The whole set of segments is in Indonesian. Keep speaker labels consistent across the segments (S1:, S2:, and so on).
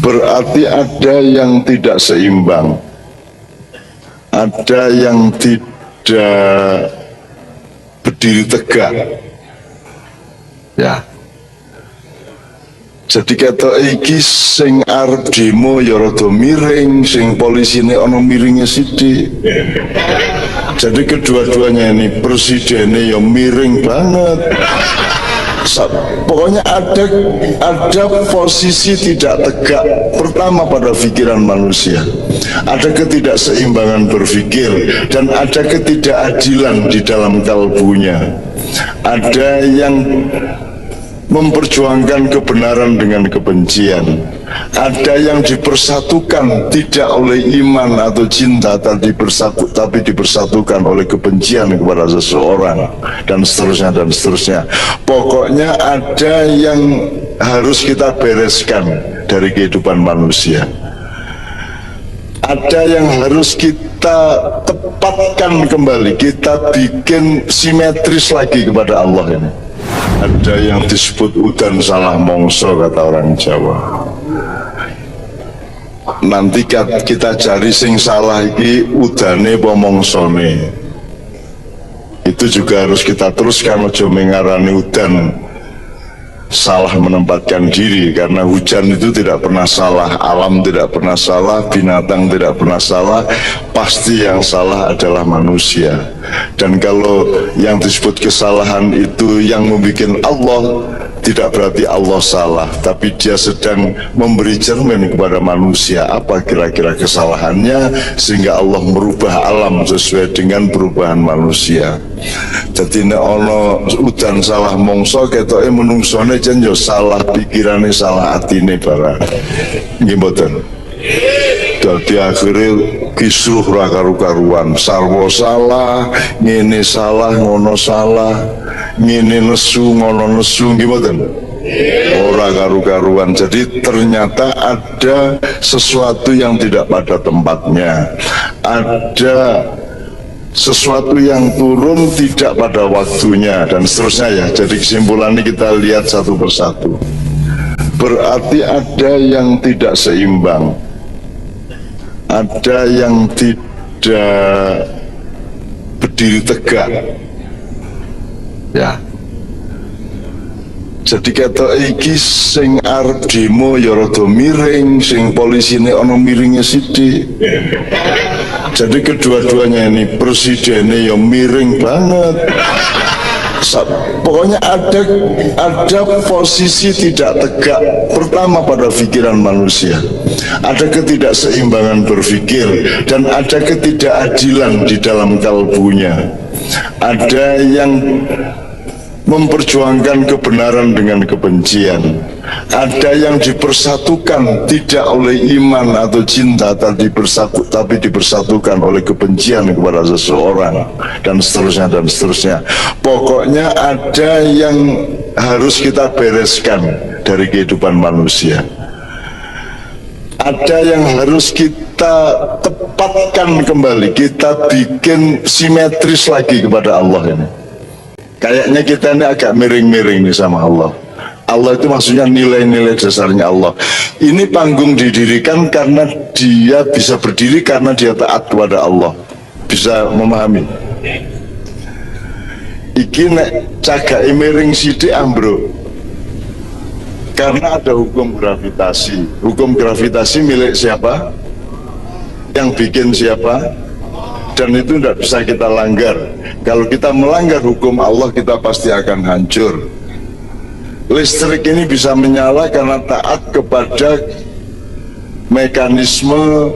S1: Berarti ada yang tidak seimbang, ada yang tidak berdiri tegak, ya. Jadi kata iki sing arep demo ya rada miring, sing polisine ana miringnya sithik. Jadi kedua-duanya ini, presidennya ya miring banget. Pokoknya ada posisi tidak tegak. Pertama pada pikiran manusia, ada ketidakseimbangan berpikir dan ada ketidakadilan di dalam kalbunya. Ada yang memperjuangkan kebenaran dengan kebencian, ada yang dipersatukan tidak oleh iman atau cinta tapi dipersatukan oleh kebencian kepada seseorang, dan seterusnya dan seterusnya. Pokoknya ada yang harus kita bereskan dari kehidupan manusia, ada yang harus kita tepatkan kembali, kita bikin simetris lagi kepada Allah ini. Ada yang disebut udan salah mongso, kata orang Jawa. Nanti kita cari sing salah iki udane apa mongsone. Itu juga harus kita teruskan, ojo mengarani udan salah menempatkan diri, karena hujan itu tidak pernah salah, alam tidak pernah salah, binatang tidak pernah salah, pasti yang salah adalah manusia. Dan kalau yang disebut kesalahan itu yang membuat Allah, tidak berarti Allah salah, tapi dia sedang memberi cermin kepada manusia apa kira-kira kesalahannya, sehingga Allah merubah alam sesuai dengan perubahan manusia. Jadi nek ono udan salah mongso ketoke menungsone jan yo salah pikirane, salah atine barang. Nggih mboten. Dadi akhirnya kisruh ra karu-karuan, sarwa salah, ngene salah, ngono salah, ngene nesu, ngono nesu, nggih mboten. Ora karu-karuan. Jadi ternyata ada sesuatu yang tidak pada tempatnya, ada sesuatu yang turun tidak pada waktunya, dan seterusnya ya. Jadi kesimpulannya kita lihat satu persatu. Berarti ada yang tidak seimbang, ada yang tidak berdiri tegak, ya. Jadi kata iki sing arep demo ya rada miring, sing polisine ana miringnya sithik. Jadi kedua-duanya ini, presidennya ya miring banget. Pokoknya ada posisi tidak tegak. Pertama pada pikiran manusia, ada ketidakseimbangan berpikir dan ada ketidakadilan di dalam kalbunya. Ada yang memperjuangkan kebenaran dengan kebencian, ada yang dipersatukan tidak oleh iman atau cinta tapi dipersatukan oleh kebencian kepada seseorang, dan seterusnya dan seterusnya. Pokoknya ada yang harus kita bereskan dari kehidupan manusia, ada yang harus kita tepatkan kembali, kita bikin simetris lagi kepada Allah ini. Kayaknya kita ini agak miring-miring nih sama Allah. Allah itu maksudnya nilai-nilai dasarnya Allah. Ini panggung didirikan karena dia bisa berdiri karena dia taat kepada Allah. Bisa memahami? Iki nek cagak miring sidik ambro. Karena ada hukum gravitasi. Hukum gravitasi milik siapa? Yang bikin siapa? Dan itu tidak bisa kita langgar. Kalau kita melanggar hukum Allah, kita pasti akan hancur. Listrik ini bisa menyala karena taat kepada mekanisme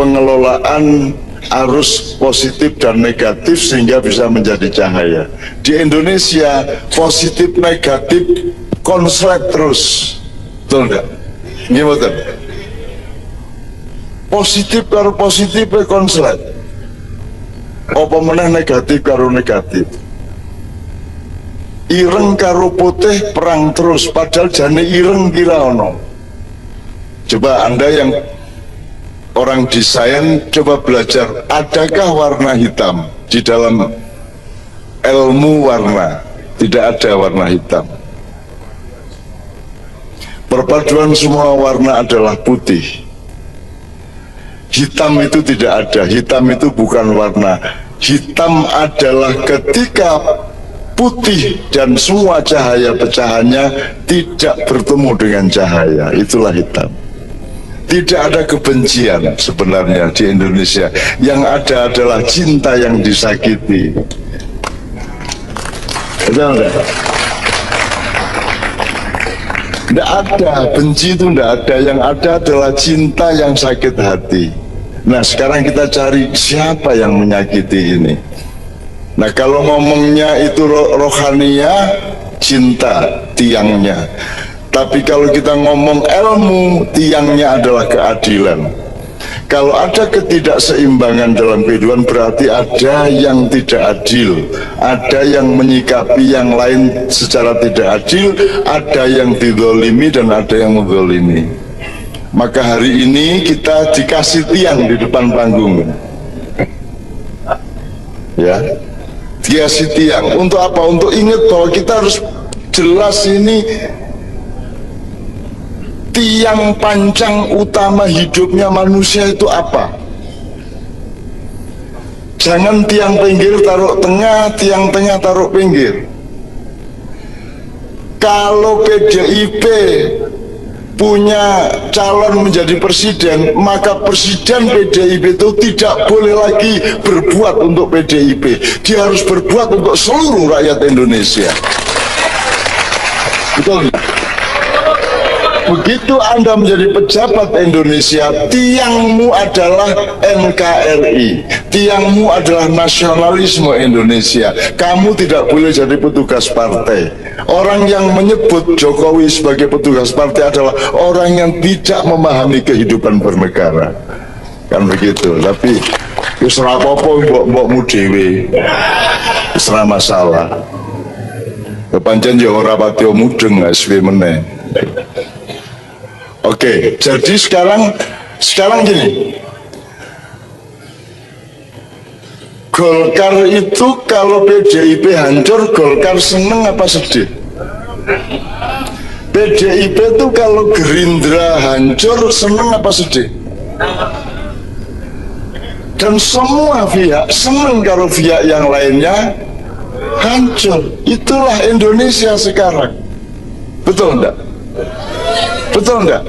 S1: pengelolaan arus positif dan negatif sehingga bisa menjadi cahaya. Di Indonesia positif negatif konslet terus, betul enggak? Gimana? Positif karo positif konslet. Apa meneh negatif karo negatif, ireng karo putih perang terus, padahal jane ireng kira ono. Coba Anda yang orang desain, coba belajar, adakah warna hitam di dalam ilmu warna? Tidak ada warna hitam. Perpaduan semua warna adalah putih. Hitam itu tidak ada, hitam itu bukan warna. Hitam adalah ketika putih dan semua cahaya pecahannya tidak bertemu dengan cahaya, itulah hitam. Tidak ada kebencian sebenarnya di Indonesia. Yang ada adalah cinta yang disakiti. Betul enggak? Tidak ada, benci itu tidak ada. Yang ada adalah cinta yang sakit hati. Nah sekarang kita cari siapa yang menyakiti ini. Nah kalau ngomongnya itu rohania, cinta tiangnya. Tapi kalau kita ngomong ilmu, tiangnya adalah keadilan. Kalau ada ketidakseimbangan dalam kehidupan, berarti ada yang tidak adil, ada yang menyikapi yang lain secara tidak adil, ada yang dizalimi dan ada yang menzalimi. Maka hari ini kita dikasih tiang di depan panggung, ya, dikasih tiang. Untuk apa? Untuk ingat bahwa kita harus jelas ini tiang pancang utama hidupnya manusia itu apa. Jangan tiang pinggir taruh tengah, tiang tengah taruh pinggir. Kalau PDIP punya calon menjadi presiden, maka presiden PDIP itu tidak boleh lagi berbuat untuk PDIP. Dia harus berbuat untuk seluruh rakyat Indonesia. Betul? Begitu Anda menjadi pejabat Indonesia, tiangmu adalah NKRI, tiangmu adalah nasionalisme Indonesia. Kamu tidak boleh jadi petugas partai. Orang yang menyebut Jokowi sebagai petugas partai adalah orang yang tidak memahami kehidupan bernegara. Kan begitu. Tapi wis ora apa-apa mbokmu dhewe. Wis ora masalah. Kepancen ya ora pati mudeng asli meneh. Oke, jadi sekarang gini, Golkar itu kalau PDIP hancur, Golkar seneng apa sedih? PDIP itu kalau Gerindra hancur, seneng apa sedih? Dan semua pihak seneng kalau pihak yang lainnya hancur. Itulah Indonesia sekarang. Betul enggak? Betul enggak?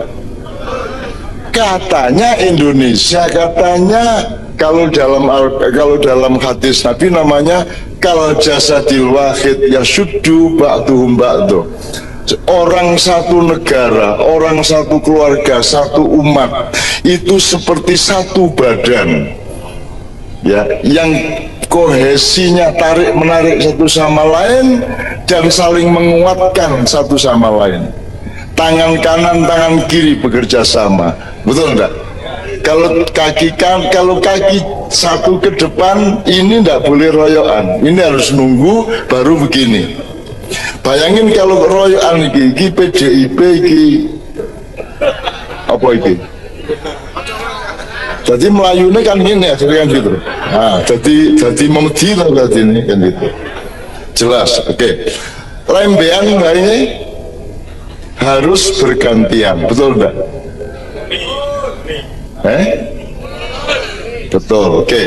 S1: Katanya Indonesia, katanya kalau dalam hadis Nabi namanya kal jasadil wahid yasuddu ba'duhum ba'du. Orang satu negara, orang satu keluarga, satu umat itu seperti satu badan, ya, yang kohesinya tarik menarik satu sama lain dan saling menguatkan satu sama lain. Tangan kanan, tangan kiri bekerja sama, betul enggak? Kalau kaki satu ke depan, ini enggak boleh royokan, ini harus nunggu baru begini. Bayangin kalau royokan iki PDIP iki apa iki? Jadi melayunya kan gini ya, jadi kan gitu. Nah, jadi memedi loh tadi ini kan gitu. Jelas, oke. Lembean ini harus bergantian, betul enggak? Betul, oke.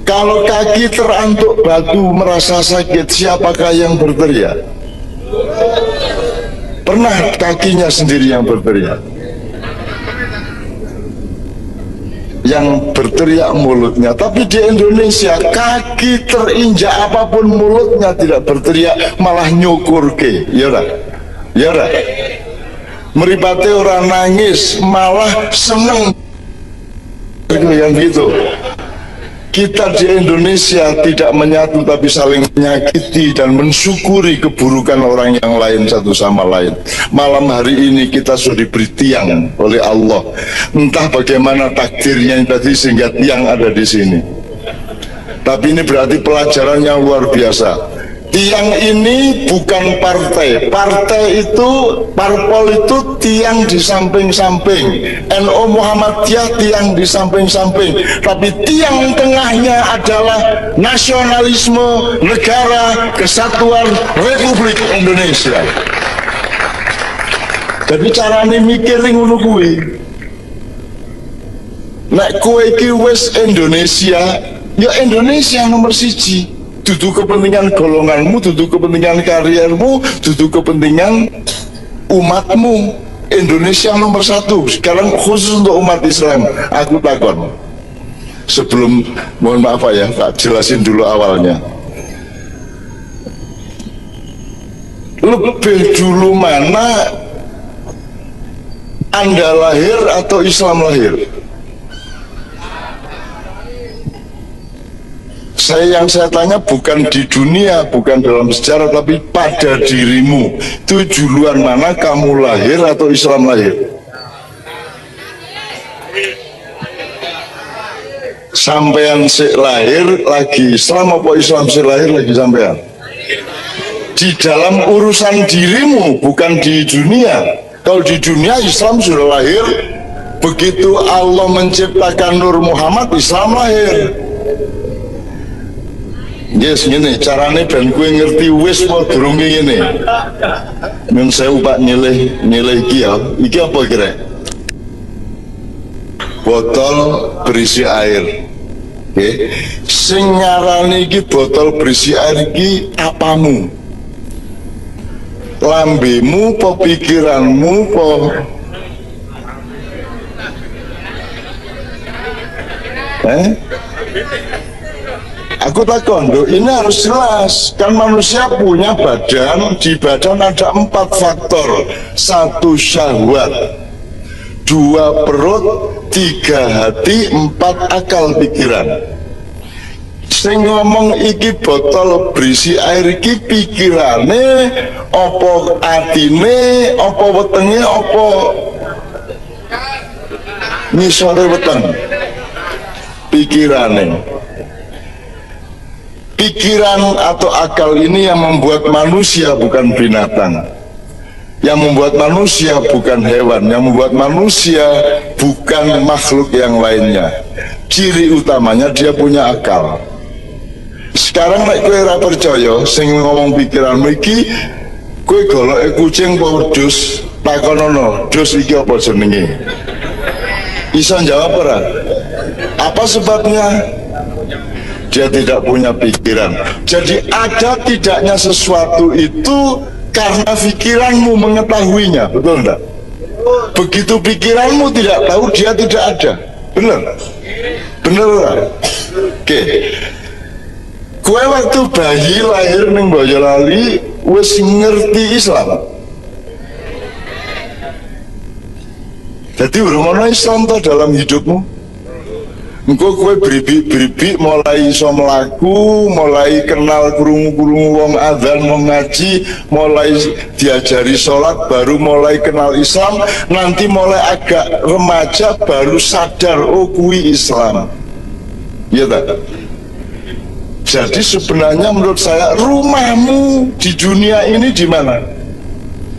S1: Kalau kaki terantuk batu merasa sakit, siapakah yang berteriak? Pernah kakinya sendiri yang berteriak? Yang berteriak mulutnya. Tapi di Indonesia kaki terinjak apapun mulutnya tidak berteriak, malah nyukur ke, ya ora? Ya ora? Meripate orang nangis, malah seneng yang gitu. Kita di Indonesia tidak menyatu tapi saling menyakiti dan mensyukuri keburukan orang yang lain satu sama lain. Malam hari ini kita sudah diberi tiang oleh Allah. Entah bagaimana takdirnya tadi sehingga tiang ada di sini. Tapi ini berarti pelajaran yang luar biasa. Tiang ini bukan partai. Partai itu, parpol itu tiang di samping-samping. NU Muhammadiyah tiang di samping-samping. Tapi tiang tengahnya adalah nasionalisme negara kesatuan Republik Indonesia. Tapi carane mikir ngono kuwi. Nek kowe iki wis Indonesia, ya Indonesia nomor siji. Dudu kepentingan golonganmu, dudu kepentingan kariermu, dudu kepentingan umatmu. Indonesia nomor satu. Sekarang khusus untuk umat Islam, aku takon. Sebelum, mohon maaf Pak ya, Pak jelasin dulu awalnya. Lebih dulu mana Anda lahir atau Islam lahir? Yang saya tanya bukan di dunia, bukan dalam sejarah, tapi pada dirimu. Itu duluan mana, kamu lahir atau Islam lahir? Sampean sik lahir lagi Islam apa Islam sik lahir lagi sampean? Di dalam urusan dirimu, bukan di dunia. Kalau di dunia Islam sudah lahir. Begitu Allah menciptakan Nur Muhammad, Islam lahir. Yes, gini carane ben kue ngerti wis mau durung ngene. Men saya Pak nilai iki apa kira? Botol berisi air. Oke. Sing ngarani iki botol berisi air iki apamu? Lambemu apa pikiranmu apa? Aku takon, ini harus jelas. Kan manusia punya badan, di badan ada 4 faktor. 1 syahwat, 2 perut, 3 hati, 4 akal pikiran. Sing ngomong iki botol berisi air iki pikirane, opo atine, opo wetenge, opo ngisore weteng. Pikirane. Pikiran atau akal ini yang membuat manusia, bukan binatang. Yang membuat manusia bukan hewan. Yang membuat manusia bukan makhluk yang lainnya. Ciri utamanya dia punya akal. Sekarang nek kowe ora percaya sing ngomong pikiran iki, kowe goloke kucing apa wedhus, takonono, "Dus iki apa jenenge?" Bisa jawab ora? Apa sebabnya? Dia tidak punya pikiran. Jadi ada tidaknya sesuatu itu karena pikiranmu mengetahuinya, betul enggak? Begitu pikiranmu tidak tahu, dia tidak ada. Benar? Benar enggak? Oke. Kowe waktu bayi lahir ning Boyolali wis ngerti Islam. Jadi urung ana Islam to dalam hidupmu. Engko kowe bribik-bribik mulai iso mlaku, mulai kenal krungu-krungu wong adzan, wong ngaji, mulai diajari sholat, baru mulai kenal Islam, nanti mulai agak remaja baru sadar oh kuwi Islam. Iya tak? Jadi sebenarnya menurut saya rumahmu di dunia ini di mana?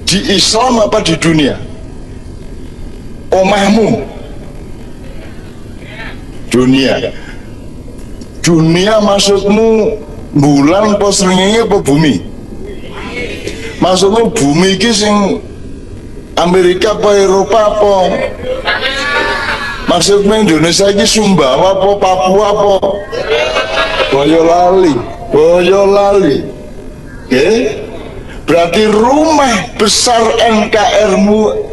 S1: Di Islam apa di dunia? Omahmu dunia. Dunia maksudmu bulan apa srengenge apa bumi? Maksudmu bumi iki sing Amerika apa Eropa apa? Maksudmu Indonesia iki Sumbawa apa Papua apa? Boyolali. Oke? Berarti rumah besar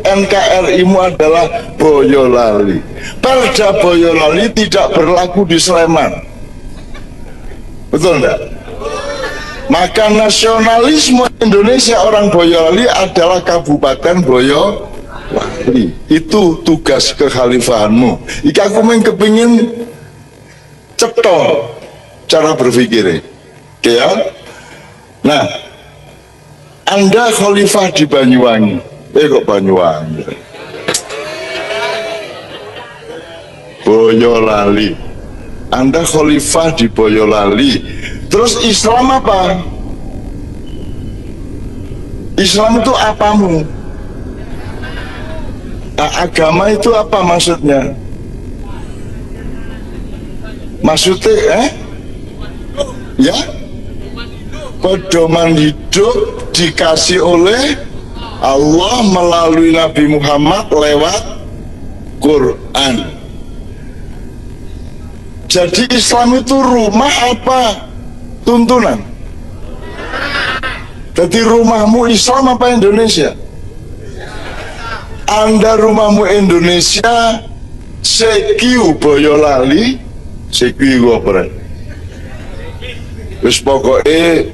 S1: NKRI-mu adalah Boyolali. Perda Boyolali tidak berlaku di Sleman. Betul enggak? Maka nasionalisme Indonesia orang Boyolali adalah Kabupaten Boyolali. Itu tugas kekhalifahanmu. Ika aku main kepingin cetol cara berpikir. Oke ya? Nah, Anda khalifah di Banyuwangi. Kok Banyuwangi? Boyolali. Anda khalifah di Boyolali. Terus Islam apa? Islam itu apamu? Agama itu apa maksudnya? Maksudnya ya? Pedoman hidup dikasih oleh Allah melalui Nabi Muhammad lewat Quran. Jadi Islam itu rumah apa tuntunan? Jadi rumahmu Islam apa Indonesia? Anda rumahmu Indonesia, sekiu Boyolali, sekiu apa? Terus pokoknya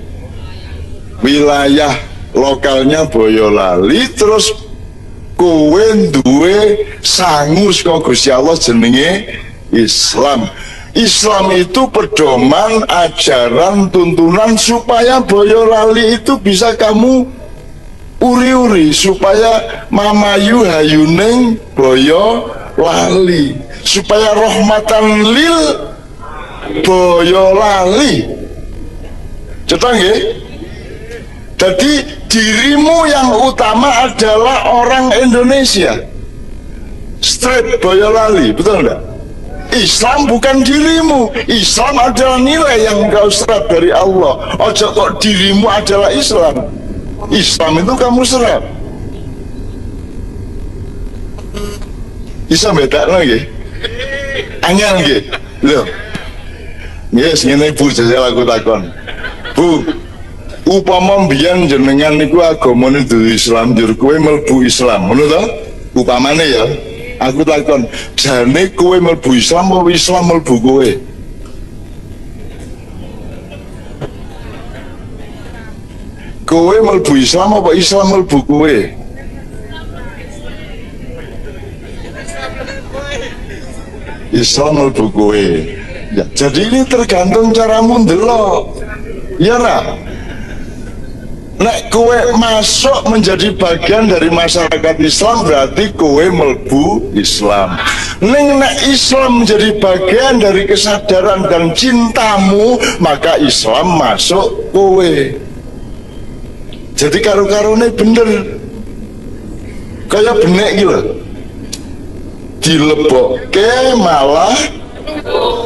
S1: wilayah lokalnya Boyolali, terus kowe duwe sangu saka Gusti Allah jenenge Islam. Islam itu pedoman, ajaran, tuntunan supaya Boyolali itu bisa kamu uri-uri, supaya mamayu hayuning Boyolali, supaya rahmatan lil Boyolali. Cetak nggih? Jadi dirimu yang utama adalah orang Indonesia, straight Boyolali, betul enggak? Islam bukan dirimu, Islam adalah nilai yang kau serap dari Allah. Ojo kok dirimu adalah Islam. Islam itu kamu serap. Bisa beda lagi? Angel nggih. Lho. Yes, ngene Bu, jajal aku takon. Bu, upama mbiyen jenengan niku agamane duwe Islam, njur kowe mlebu Islam, ngono to? Upamane ya. Aku takon, jane kowe mlebu Islam apa Islam mlebu kowe? Kowe mlebu Islam apa Islam mlebu kowe? Islam mlebu kowe. Ya, jadi ini tergantung caramu ndelok. Ya ra? Nek kowe masuk menjadi bagian dari masyarakat Islam berarti kowe mlebu Islam. Nek Islam menjadi bagian dari kesadaran dan cintamu, maka Islam masuk kowe. Jadi karo-karone bener. Kayak benek gitu. Dilebokke malah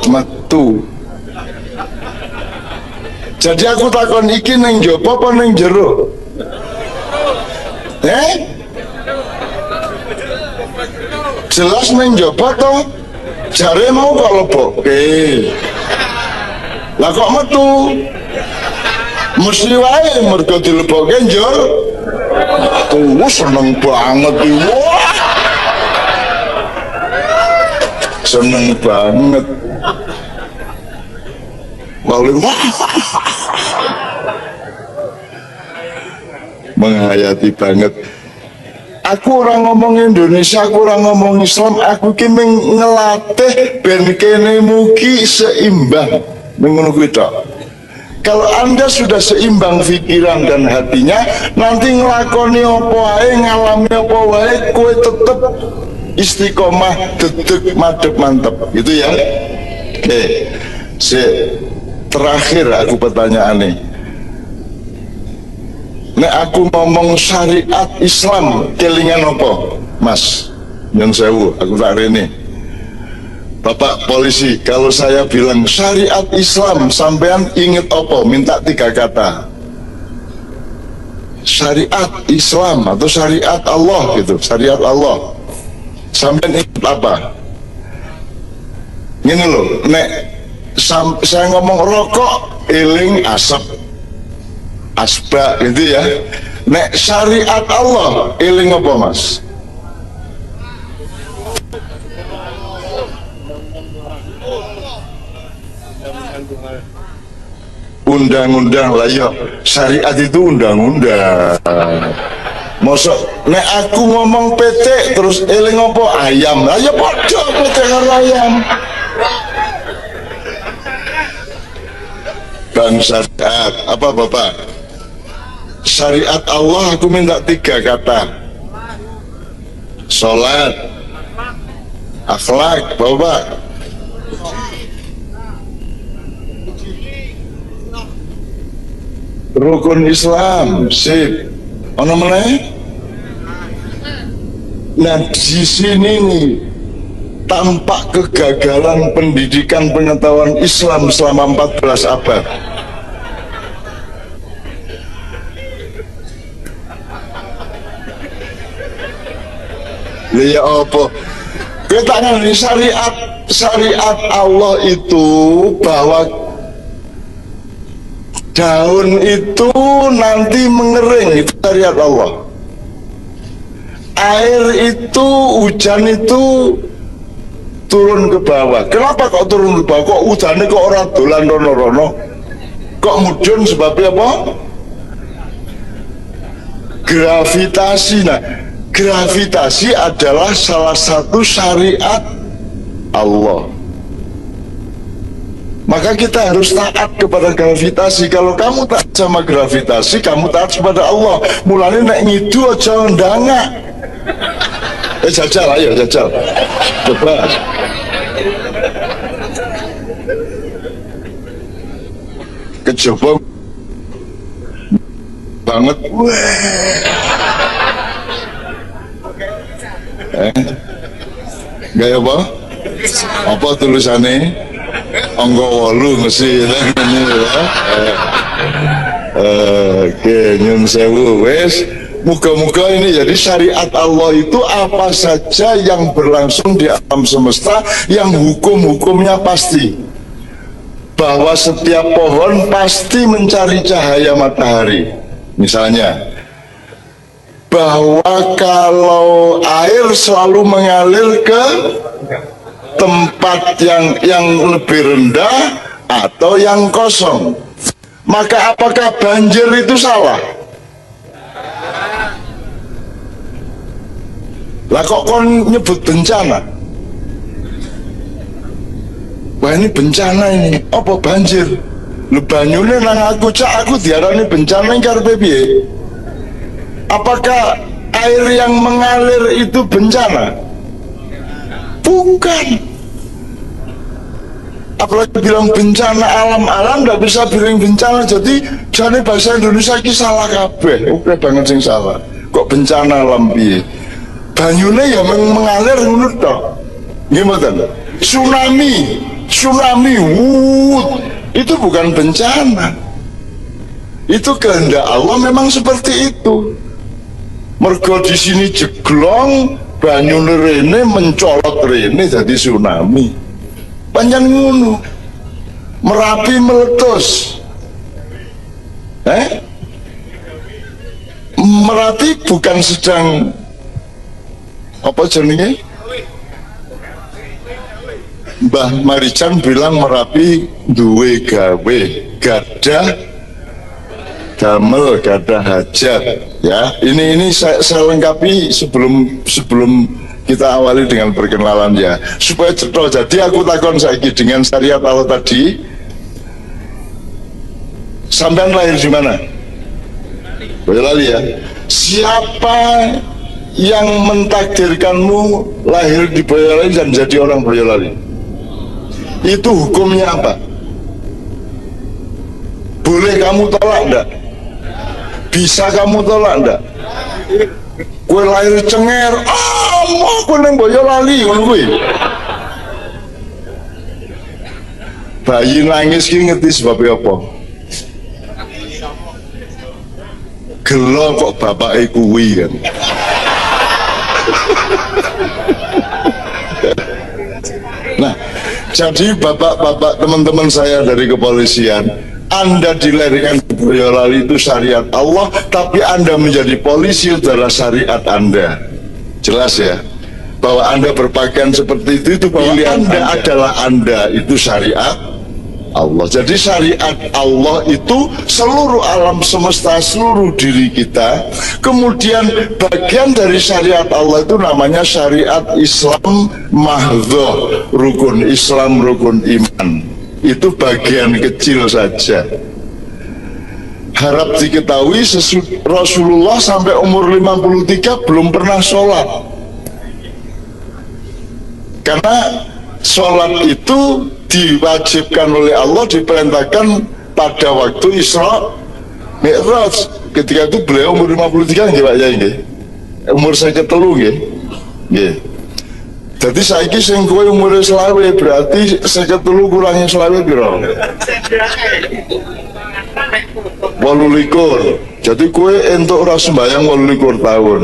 S1: metu. Jadi aku takon iki neng jopo apa neng jero? Jelas neng jopo toh? Jare mau kalau boke. Lah kok metu? Mesti wae mergo dilebokke njur. Aku seneng banget iki. Wah. Seneng banget. Lalu menghayati banget. Aku orang ngomong Indonesia, aku orang ngomong Islam, aku ki ngelatih ben kene mugi seimbang mengono kuwi tok. Kalau Anda sudah seimbang pikiran dan hatinya, nanti ngelakoni apa wae, ngalami apa wae, kowe tetep istiqomah, dedek, madep, mantep gitu ya. Oke, terakhir aku pertanyaan nih. Nek aku ngomong syariat Islam kelingan apa, Mas? Nyun sewu, aku tak rene. Bapak polisi, kalau saya bilang syariat Islam, sampean inget apa? Minta 3 kata. Syariat Islam atau syariat Allah gitu, syariat Allah. Sampean inget apa? Gini loh, nek saya ngomong rokok, eling asap, asbak gitu ya. Nek syariat Allah, eling apa Mas? Undang-undang lah ya, syariat itu undang-undang. Mosok nek aku ngomong PT terus eling apa ayam, lah ya padha PT karo ayam. Bang syariat apa Bapak? Syariat Allah aku minta 3 kata. Sholat, akhlak, Bapak. Rukun Islam, sip. Ono meneh? Nah di sini nih tampak kegagalan pendidikan pengetahuan Islam selama 14 abad. Ya apa? Kita ngerti syariat Allah itu bahwa daun itu nanti mengering, itu syariat Allah. Air itu, hujan itu turun ke bawah. Kenapa kok turun ke bawah? Kok hujannya kok orang dolan rono-rono? Kok mudun sebabnya apa? Gravitasi. Nah, gravitasi adalah salah satu syariat Allah. Maka kita harus taat kepada gravitasi. Kalau kamu taat sama gravitasi, kamu taat kepada Allah. Mulanya nek ngidu aja ndangak. Jajal, ayo jajal. Coba. Kecoba banget. Gaya apa? Apa tulisannya? Angka 8 mesti ini ya. Oke, nyun sewu wes. Muka-muka ini jadi syariat Allah itu apa saja yang berlangsung di alam semesta yang hukum-hukumnya pasti. Bahwa setiap pohon pasti mencari cahaya matahari. Misalnya, bahwa kalau air selalu mengalir ke tempat yang lebih rendah atau yang kosong, maka apakah banjir itu salah? Lah kok kon nyebut bencana? Wah ini bencana ini, apa banjir? Lu banyune nang aku cak aku diarani bencana yang karepe piye? Apakah air yang mengalir itu bencana? Bukan. Apalagi bilang bencana alam-alam, nggak bisa bilang bencana. Jadi jane bahasa Indonesia ini salah kabeh. Oke banget sing salah. Kok bencana alam piye? Banyune ya mengalir ngono tok. Nggih mboten? Tsunami, itu bukan bencana. Itu kehendak Allah memang seperti itu. Mergo di sini jeglong, banyu rene mencolot rene jadi tsunami. Panjang ngono. Merapi meletus. Merapi bukan sedang apa jenenge? Mbah Marican bilang Merapi duwe gawe, gadah damel, gadah hajat. Ya, ini saya lengkapi sebelum kita awali dengan perkenalan ya, supaya cetok. Jadi aku takon saiki dengan syariat Allah tadi. Sampean lahir di mana? Boyolali ya. Siapa yang mentakdirkanmu lahir di Boyolali dan jadi orang Boyolali? Itu hukumnya apa? Boleh kamu tolak enggak? Bisa kamu tolak enggak? Kue lahir Cenger, mau kue neng Boyolali, ngono kuwi. Bayi nangis ki ngerti sebabnya apa? Gelo kok bapake kuwi kan. Nah, jadi bapak-bapak teman-teman saya dari kepolisian, Anda dilahirkan di Boyolali itu syariat Allah, tapi Anda menjadi polisi adalah syariat Anda. Jelas ya, bahwa Anda berpakaian seperti itu pilihan Anda adalah Anda, itu syariat Allah. Jadi syariat Allah itu seluruh alam semesta, seluruh diri kita. Kemudian bagian dari syariat Allah itu namanya syariat Islam mahdhah, rukun Islam, rukun iman. Itu bagian kecil saja. Harap diketahui Rasulullah sampai umur 53 belum pernah sholat. Karena sholat itu diwajibkan oleh Allah, diperintahkan pada waktu Isra Mi'raj. Ketika itu beliau umur 53 nggih Pak Yai nggih. Umur saya ketelu nggih. Nggih. Jadi saiki sing kowe umure 20 berarti 53 kurangi 20 piro? 28. Jadi kowe entuk ora sembayang 28 tahun.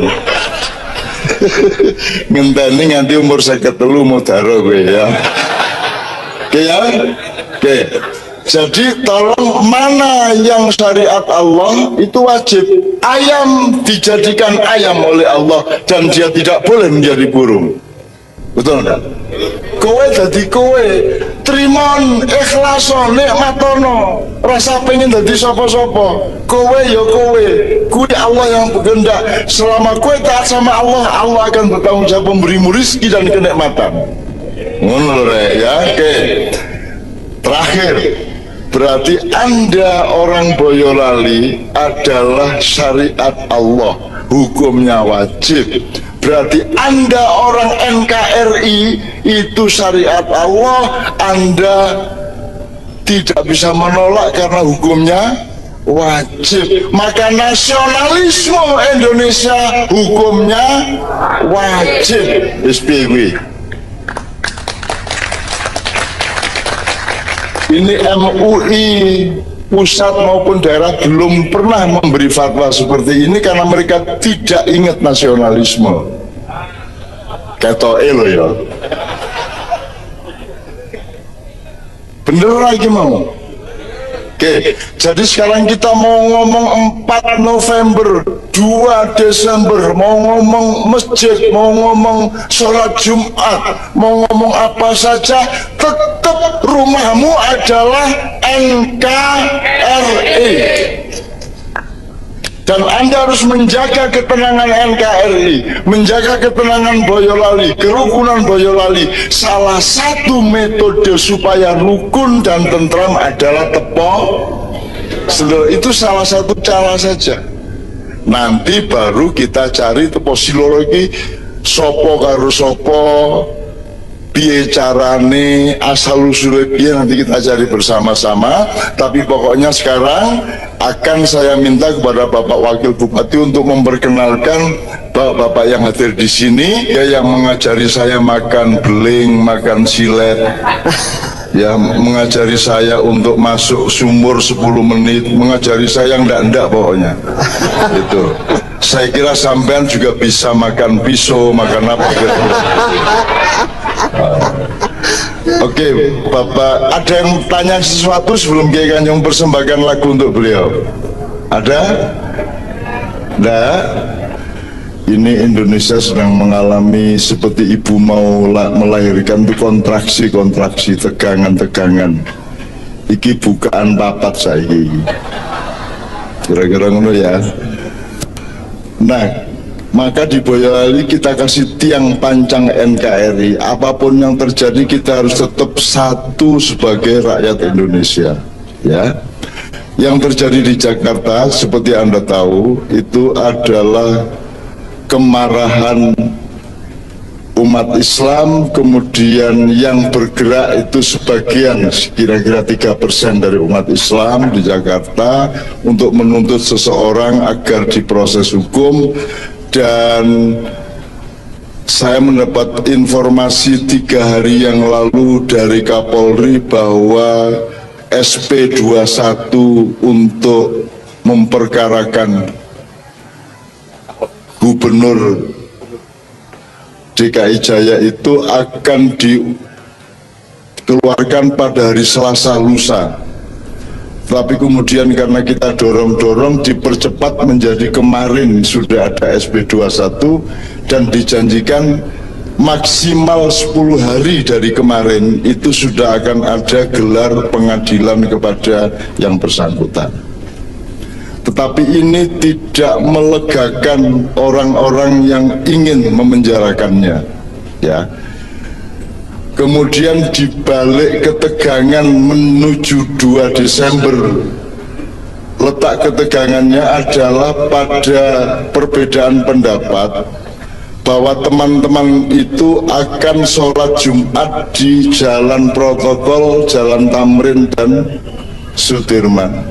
S1: ngenteni nganti umur 53 mudhara kowe ya. Oke ya. Oke. Jadi tolong, mana yang syariat Allah itu wajib. Ayam dijadikan ayam oleh Allah dan dia tidak boleh menjadi burung. Betul enggak? Kowe dadi kowe, trimon ikhlaso nikmatono, rasa pengen dadi sapa-sapa. Kowe ya kowe, kuwi Allah yang berkehendak. Selama kowe taat sama Allah, Allah akan bertanggung jawab memberimu rezeki dan kenikmatan. Ngono ya. Oke. Terakhir, berarti Anda orang Boyolali adalah syariat Allah, hukumnya wajib. Berarti Anda orang NKRI itu syariat Allah, Anda tidak bisa menolak karena hukumnya wajib. Maka nasionalisme Indonesia hukumnya wajib. SPW. Ini MUI pusat maupun daerah belum pernah memberi fatwa seperti ini karena mereka tidak ingat nasionalisme. Ketoke lo ya. Bener lagi mau. Oke, jadi sekarang kita mau ngomong 4 November, 2 Desember, mau ngomong masjid, mau ngomong sholat Jumat, mau ngomong apa saja, tetap rumahmu adalah NKRI. Dan Anda harus menjaga ketenangan NKRI, menjaga ketenangan Boyolali, kerukunan Boyolali. Salah satu metode supaya rukun dan tentram adalah tepo. Itu salah satu cara saja. Nanti baru kita cari tepo silologi, sopo karo sopo, piye carane, asal usulnya piye, nanti kita cari bersama-sama. Tapi pokoknya sekarang akan saya minta kepada Bapak Wakil Bupati untuk memperkenalkan bapak-bapak yang hadir di sini, ya, yang mengajari saya makan beling, makan silet, ya, mengajari saya untuk masuk sumur 10 menit, mengajari saya enggak pokoknya. Itu. Saya kira sampean juga bisa makan pisau, makan apa gitu. Oke, Bapak, ada yang tanya sesuatu sebelum Kiai Kanjeng persembahkan lagu untuk beliau? Ada? Nah, ini Indonesia sedang mengalami seperti ibu mau melahirkan itu kontraksi, tegangan. Iki bukaan papat saiki. Kira-kira ngono ya. Nah, maka di Boyolali kita kasih tiang pancang NKRI. Apapun yang terjadi kita harus tetap satu sebagai rakyat Indonesia, ya. Yang terjadi di Jakarta seperti Anda tahu itu adalah kemarahan umat Islam, kemudian yang bergerak itu sebagian kira-kira 3% dari umat Islam di Jakarta untuk menuntut seseorang agar diproses hukum. Dan saya mendapat informasi 3 hari yang lalu dari Kapolri bahwa SP21 untuk memperkarakan Gubernur DKI Jaya itu akan dikeluarkan pada hari Selasa lusa. Tapi kemudian karena kita dorong-dorong dipercepat menjadi kemarin sudah ada SP21 dan dijanjikan maksimal 10 hari dari kemarin itu sudah akan ada gelar pengadilan kepada yang bersangkutan. Tetapi ini tidak melegakan orang-orang yang ingin memenjarakannya, ya. Kemudian dibalik ketegangan menuju 2 Desember, letak ketegangannya adalah pada perbedaan pendapat bahwa teman-teman itu akan sholat Jumat di Jalan Protokol, Jalan Tamrin dan Sudirman.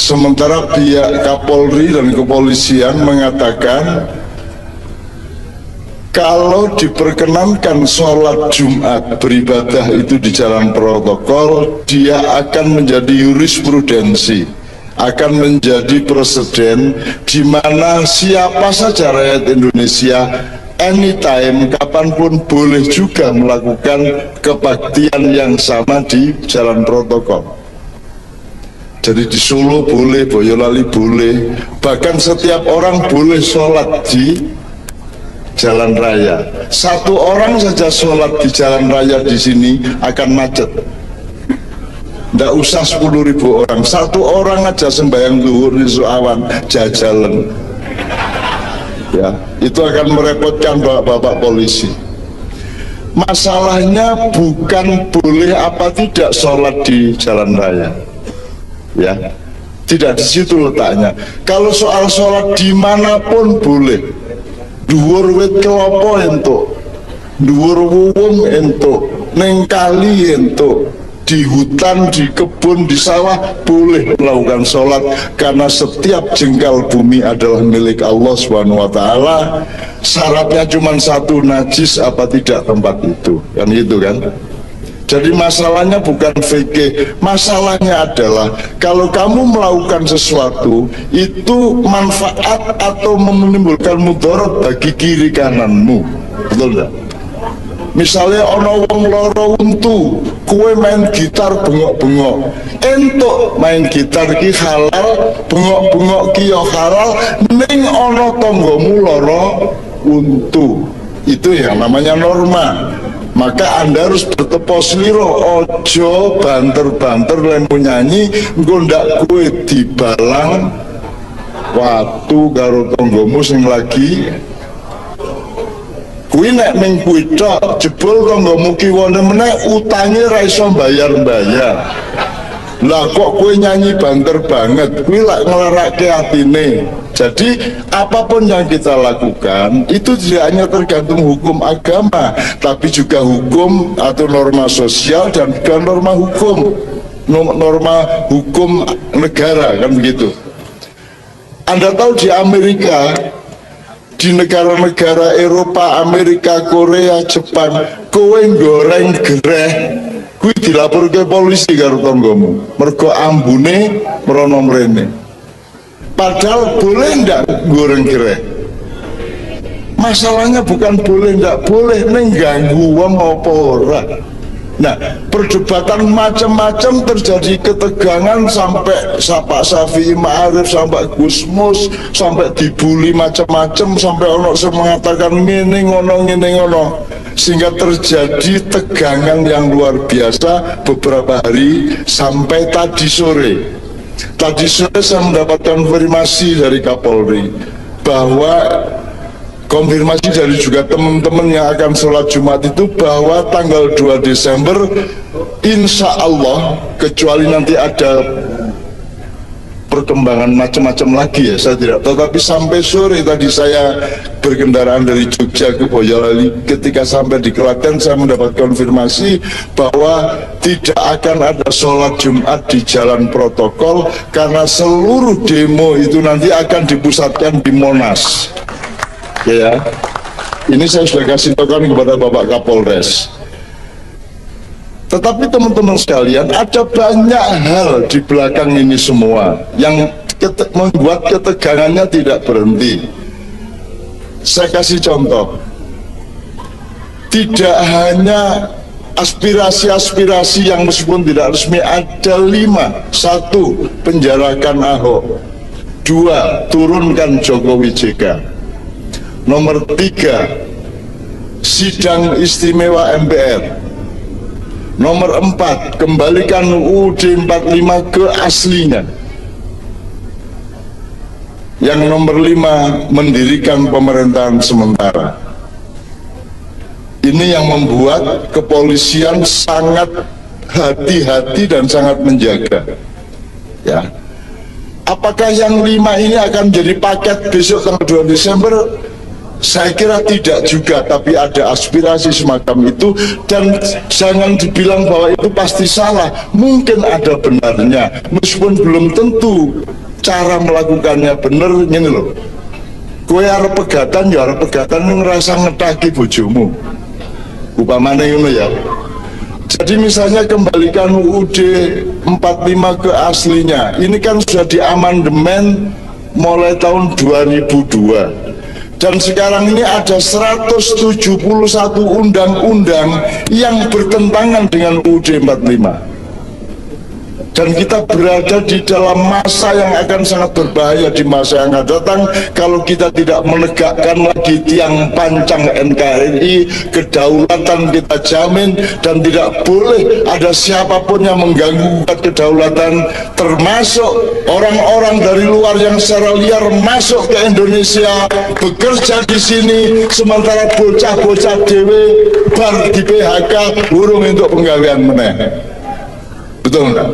S1: Sementara pihak Kapolri dan kepolisian mengatakan kalau diperkenankan sholat Jumat beribadah itu di jalan protokol, dia akan menjadi jurisprudensi, akan menjadi presiden di mana siapa saja rakyat Indonesia anytime, kapanpun boleh juga melakukan kebaktian yang sama di jalan protokol. Jadi di Solo boleh, Boyolali boleh, bahkan setiap orang boleh sholat di jalan raya. Satu orang saja sholat di jalan raya di sini akan macet. Nggak usah 10.000 orang, satu orang aja sembahyang zuhur di awan jajalan. Ya, itu akan merepotkan bapak-bapak polisi. Masalahnya bukan boleh apa tidak sholat di jalan raya, ya, tidak di situ letaknya. Kalau soal sholat dimanapun boleh, dhuwur wit kelopo entuk, dhuwur wuwung entuk, ning kali entuk, di hutan, di kebun, di sawah boleh melakukan sholat, karena setiap jengkal bumi adalah milik Allah SWT. Syaratnya cuma satu, najis apa tidak tempat itu, kan gitu kan. Jadi masalahnya bukan fikih, masalahnya adalah kalau kamu melakukan sesuatu itu manfaat atau menimbulkan mudarat bagi kiri kananmu, betul tidak? Misalnya ono wong loro untu, kue main gitar bengok-bengok, entuk main gitar ki halal, bengok-bengok ki yo halal, ning ono tonggomu loro untu, itu yang namanya norma. Maka Anda harus bertepos liro, ojo banter-banter lemu nyanyi, nggondak kue dibalang waktu karo tonggomu sing lagi. Kuwi nek ning kuwi tok jebul tanggamu kiwane meneh utange ra iso bayar-bayar. Lah kok kowe nyanyi banter banget, kuwi lak ngelarake atine. Jadi apapun yang kita lakukan itu tidak hanya tergantung hukum agama, tapi juga hukum atau norma sosial dan juga norma hukum negara, kan begitu. Anda tahu di Amerika, di negara-negara Eropa, Amerika, Korea, Jepang, kowe goreng gereh kuwi dilaporke polisi karo tanggamu mergo ambune merono mrene. Padahal boleh ndak goreng gereh? Masalahnya bukan boleh ndak boleh, ning ganggu wong apa ora. Nah, perdebatan macam-macam terjadi, ketegangan sampai Pak Syafi'i Ma'arif, sampai Gus Mus, sampai dibully macam-macam, sampai ono yang mengatakan ngene ngono, sehingga terjadi tegangan yang luar biasa beberapa hari sampai tadi sore. Tadi sore saya mendapatkan konfirmasi dari Kapolri bahwa konfirmasi dari juga teman-teman yang akan sholat Jumat itu bahwa tanggal 2 Desember insya Allah, kecuali nanti ada perkembangan macam-macam lagi ya, saya tidak tahu, tapi sampai sore tadi saya berkendaraan dari Jogja ke Boyolali, ketika sampai di Klaten saya mendapat konfirmasi bahwa tidak akan ada sholat Jumat di jalan protokol karena seluruh demo itu nanti akan dipusatkan di Monas. Ya, ini saya sudah kasih token kepada Bapak Kapolres. Tetapi teman-teman sekalian, ada banyak hal di belakang ini semua yang membuat ketegangannya tidak berhenti. Saya kasih contoh, tidak hanya aspirasi-aspirasi yang meskipun tidak resmi, ada 5. 1. Penjarakan Ahok. 2. Turunkan Jokowi JK. Nomor 3, sidang istimewa MPR. Nomor 4, kembalikan UUD 45 ke aslinya. Yang nomor 5, mendirikan pemerintahan sementara. Ini yang membuat kepolisian sangat hati-hati dan sangat menjaga. Ya, apakah yang 5 ini akan jadi paket besok tanggal 2 Desember? Saya kira tidak juga, tapi ada aspirasi semacam itu, dan jangan dibilang bahwa itu pasti salah, mungkin ada benarnya, meskipun belum tentu cara melakukannya benar. Gini loh, kowe arep pegatan ya arep pegatan ngerasa ngetaki bojomu, upamane ngono ya. Jadi misalnya kembalikan UUD 45 ke aslinya, ini kan sudah diamandemen mulai tahun 2002. Dan sekarang ini ada 171 undang-undang yang bertentangan dengan UUD 45. Dan kita berada di dalam masa yang akan sangat berbahaya di masa yang akan datang kalau kita tidak menegakkan lagi tiang pancang NKRI. Kedaulatan kita jamin dan tidak boleh ada siapapun yang mengganggu kedaulatan, termasuk orang-orang dari luar yang secara liar masuk ke Indonesia, bekerja di sini, sementara bocah-bocah dewe bar di PHK urung untuk penggawean meneh. Betul enggak?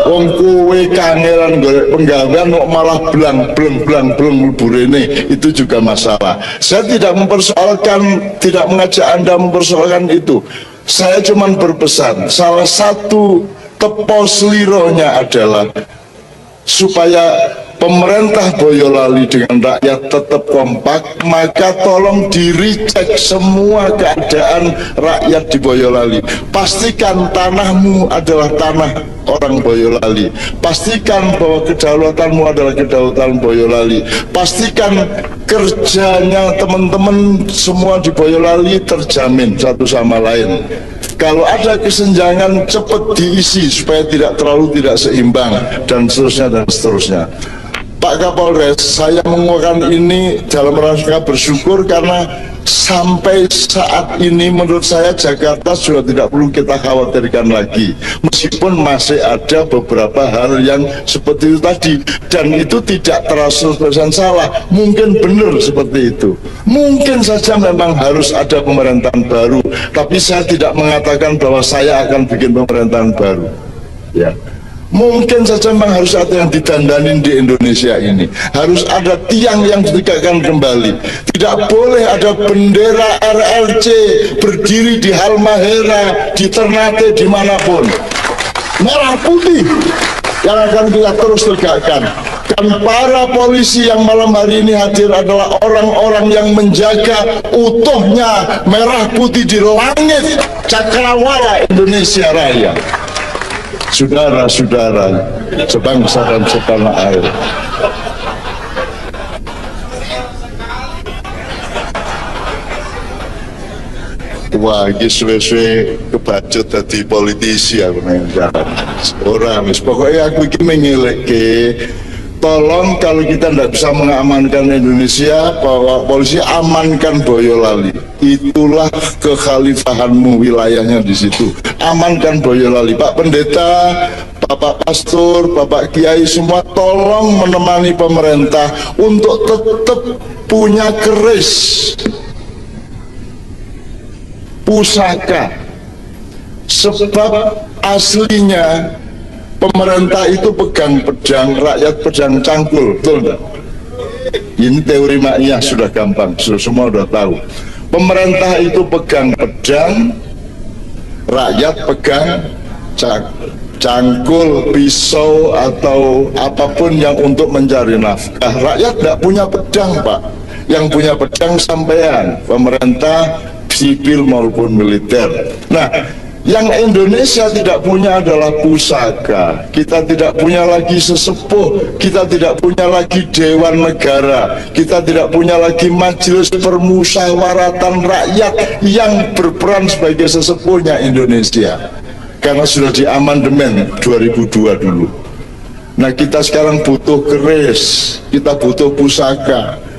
S1: Wong kowe kangelan golek penggawean kok malah blang burene, itu juga masalah. Saya tidak mempersoalkan, tidak mengajak Anda mempersoalkan itu. Saya cuma berpesan, salah satu tepo selironya adalah supaya pemerintah Boyolali dengan rakyat tetap kompak, maka tolong di-recheck semua keadaan rakyat di Boyolali. Pastikan tanahmu adalah tanah orang Boyolali. Pastikan bahwa kedaulatanmu adalah kedaulatan Boyolali. Pastikan kerjanya teman-teman semua di Boyolali terjamin satu sama lain. Kalau ada kesenjangan cepat diisi supaya tidak seimbang dan seterusnya. Pak Kapolres, saya mengucapkan ini dalam rangka bersyukur karena sampai saat ini menurut saya Jakarta sudah tidak perlu kita khawatirkan lagi, meskipun masih ada beberapa hal yang seperti itu tadi, dan itu tidak terasa salah. Mungkin benar seperti itu, mungkin saja memang harus ada pemerintahan baru, tapi saya tidak mengatakan bahwa saya akan bikin pemerintahan baru, ya. Mungkin saja memang harus ada yang didandanin di Indonesia ini, harus ada tiang yang ditegakkan kembali. Tidak boleh ada bendera RRC berdiri di Halmahera, di Ternate, dimanapun. Merah putih yang akan kita terus tegakkan. Dan para polisi yang malam hari ini hadir adalah orang-orang yang menjaga utuhnya merah putih di langit cakrawala Indonesia Raya. Saudara-saudara sebangsa dan setanah air, wah iki suwe-suwe kebacut dadi politisi aku nang jalan. Ora wis pokoknya aku iki mengelekke, tolong kalau kita tidak bisa mengamankan Indonesia, bahwa polisi amankan Boyolali. Itulah kekhalifahanmu, wilayahnya di situ. Amankan Boyolali. Pak Pendeta, Bapak Pastor, Bapak Kiai semua tolong menemani pemerintah untuk tetap punya keris pusaka, sebab aslinya pemerintah itu pegang pedang, rakyat pegang cangkul, betul enggak? Ini teori makyah sudah gampang, semua sudah tahu. Pemerintah itu pegang pedang, rakyat pegang cangkul, pisau atau apapun yang untuk mencari nafkah. Rakyat tidak punya pedang, Pak. Yang punya pedang sampean, pemerintah sipil maupun militer. Nah, yang Indonesia tidak punya adalah pusaka. Kita tidak punya lagi sesepuh, kita tidak punya lagi dewan negara, kita tidak punya lagi majelis permusyawaratan rakyat yang berperan sebagai sesepuhnya Indonesia, karena sudah diamandemen 2002 dulu. Nah, kita sekarang butuh keris, kita butuh pusaka.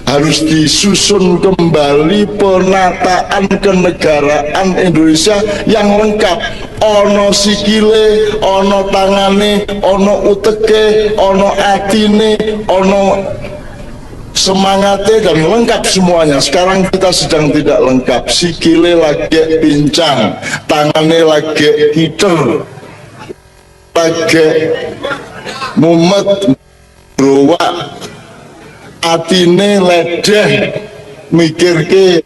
S1: Harus disusun kembali penataan kenegaraan Indonesia yang lengkap. Ono sikile, ono tangane, ono uteke, ono atine, ono semangate, dan lengkap semuanya. Sekarang kita sedang tidak lengkap. Sikile lagi pincang, tangane lagi kiter, lagi mumet, berowak, atine ledeh, mikirke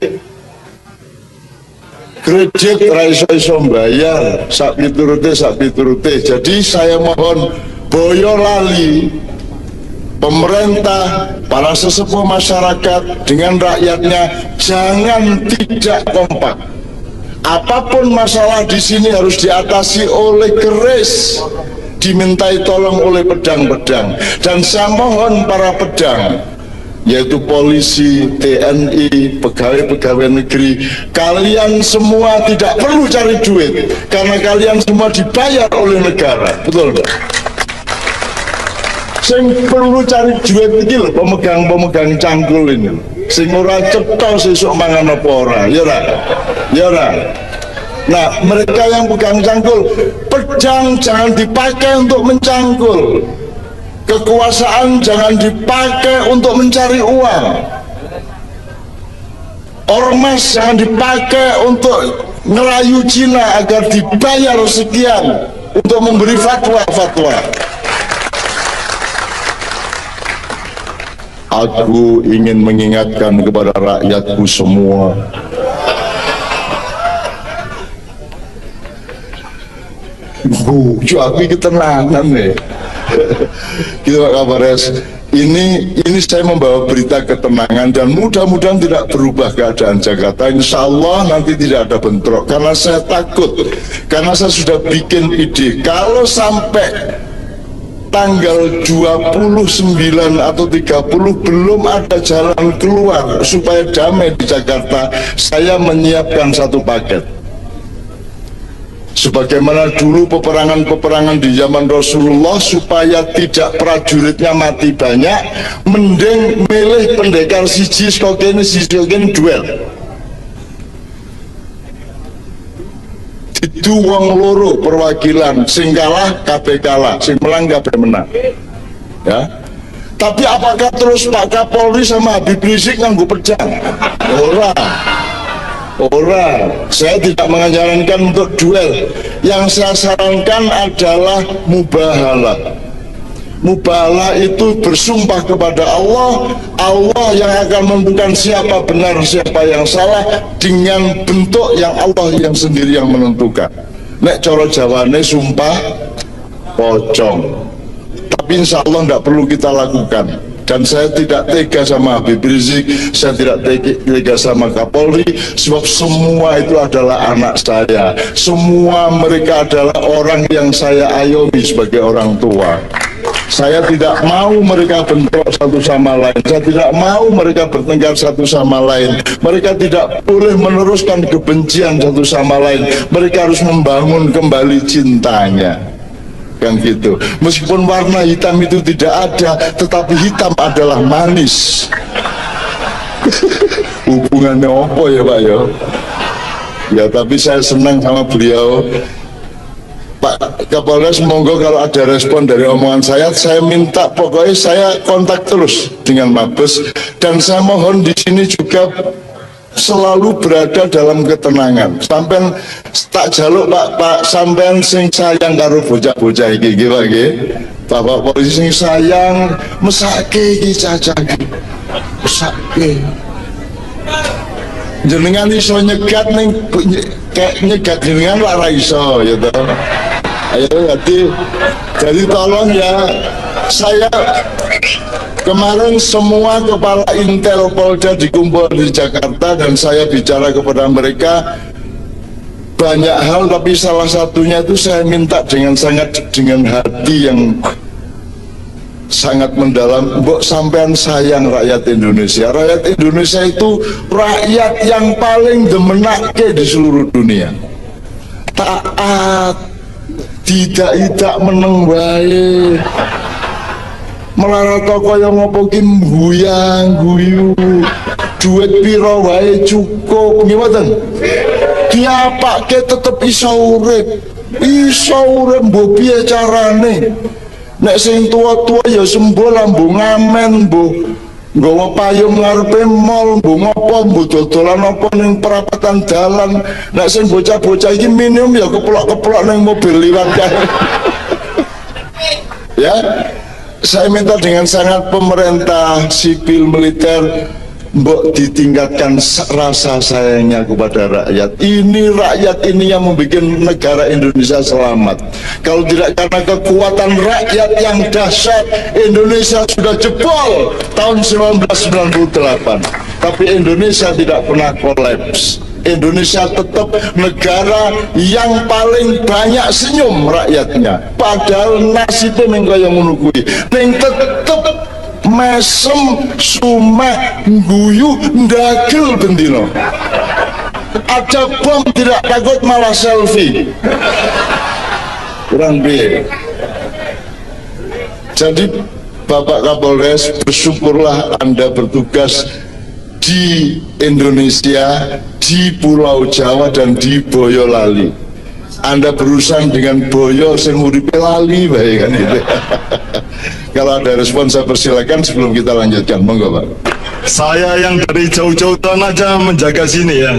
S1: kredit raiso bayar, sak piturute. Jadi saya mohon Boyolali, pemerintah, para sesepuh masyarakat dengan rakyatnya jangan tidak kompak. Apapun masalah di sini harus diatasi oleh keris, dimintai tolong oleh pedang-pedang. Dan saya mohon para pedang, yaitu polisi, TNI, pegawai-pegawai negeri. Kalian semua tidak perlu cari duit karena kalian semua dibayar oleh negara, betul enggak? Sing perlu cari duit iki lho pemegang cangkul ini. Sing ora cetha sesuk mangan apa ora, ya ora? Ya ora. Nah, mereka yang pegang cangkul, pedang jangan dipakai untuk mencangkul. Kekuasaan jangan dipakai untuk mencari uang. Ormas jangan dipakai untuk ngerayu Cina agar dibayar sekian untuk memberi fatwa-fatwa. Aku ingin mengingatkan kepada rakyatku semua, aku ketenangan nih. Gitu Pak Kapolres. Ini saya membawa berita ketenangan dan mudah-mudahan tidak berubah keadaan Jakarta. Insya Allah nanti tidak ada bentrok karena saya takut, karena saya sudah bikin ide kalau sampai tanggal 29 atau 30 belum ada jalan keluar supaya damai di Jakarta, saya menyiapkan satu paket. Sebagaimana dulu peperangan-peperangan di zaman Rasulullah, supaya tidak prajuritnya mati banyak, mending milih pendekar siji skokene duel. Itu wong loro perwakilan, sing kalah kabeh kalah, sing menang kabeh menang. Ya. Tapi apakah terus Pak Kapolri sama Habib Rizik nganggo pedang? Ora, saya tidak mengajarkan untuk duel. Yang saya sarankan adalah mubahalah. Mubahalah itu bersumpah kepada Allah, Allah yang akan menentukan siapa benar siapa yang salah dengan bentuk yang Allah yang sendiri yang menentukan. Nek coro jawane sumpah pocong. Tapi insya Allah tidak perlu kita lakukan. Dan saya tidak tega sama Habib Rizik, saya tidak tega sama Kapolri, sebab semua itu adalah anak saya. Semua mereka adalah orang yang saya ayomi sebagai orang tua. Saya tidak mau mereka bentrok satu sama lain. Saya tidak mau mereka bertengkar satu sama lain. Mereka tidak boleh meneruskan kebencian satu sama lain. Mereka harus membangun kembali cintanya. Kan gitu. Meskipun warna hitam itu tidak ada, tetapi hitam adalah manis. Hubungannya apa ya Pak ya? Ya tapi saya senang sama beliau. Pak Kapolres, monggo kalau ada respon dari omongan saya minta pokoknya saya kontak terus dengan Mabes, dan saya mohon di sini juga selalu berada dalam ketenangan. Sampean tak jaluk Pak sampean sing sayang karo bocah-bocah iki nggih Pak nggih. Bapak polisi sing sayang mesake iki cacah iki. Mesake. Jenengan iso nyegat ning kayak nyegat jenengan ora iso ya toh. Ayo jadi tolong ya, saya kemarin semua kepala Intel Polda dikumpul di Jakarta dan saya bicara kepada mereka banyak hal, tapi salah satunya itu saya minta dengan hati yang sangat mendalam, mbok sampean sayang rakyat Indonesia. Rakyat Indonesia itu rakyat yang paling demenake di seluruh dunia. Taat, tidak meneng wae. Melarat kaya ngopo ki guyang guyu. Duit piro wae cukup nggih mboten. Diapake tetep iso urip. Iso urip mbok piye carane. Nek sing tua-tua ya sembuh lambung ngamen mbok nggawa payung ngarepe mall, mbok ngopo mbok dodolan apa ning perapatan dalan. Nek sing bocah-bocah iki minum ya keplok-keplok ning mobil liwat kae. Ya, saya minta dengan sangat pemerintah, sipil, militer, mbok ditingkatkan rasa sayangnya kepada rakyat. Ini rakyat ini yang membuat negara Indonesia selamat. Kalau tidak karena kekuatan rakyat yang dahsyat, Indonesia sudah jebol tahun 1998. Tapi Indonesia tidak pernah kolaps. Indonesia tetap negara yang paling banyak senyum rakyatnya. Padahal nasibnya mengko yang ngono kuwi. Ning tetep mesem, sumek, guyu, ndagel bendino. Ada bom tidak takut malah selfie. Kurang B. Jadi Bapak Kapolres, bersyukurlah Anda bertugas di Indonesia, di Pulau Jawa dan di Boyolali. Anda berurusan dengan boyo sing uripe lali bae kan gitu. Kalau ada respon saya persilakan sebelum kita lanjutkan, monggo Pak.
S2: Saya yang dari jauh-jauh aja menjaga sini ya.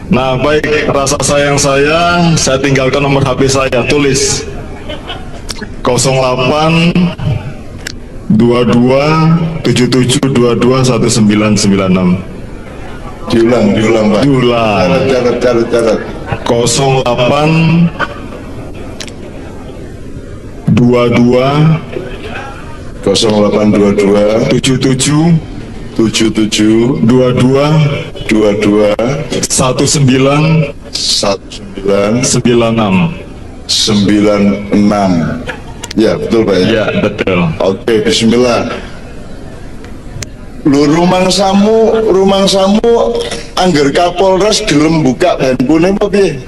S2: Nah, baik, rasa sayang saya tinggalkan nomor HP saya, tulis 08 22 77 22 1996.
S1: Diulang Pak. Catat.
S2: 08 22
S1: 0822
S2: 77
S1: 77
S2: 22
S1: 22
S2: 19
S1: 1996. 96. Ya betul Pak ya.
S2: Ya betul.
S1: Oke, bismillah. Lu rumangsamu angger Kapolres gelem buka handphone apa piye?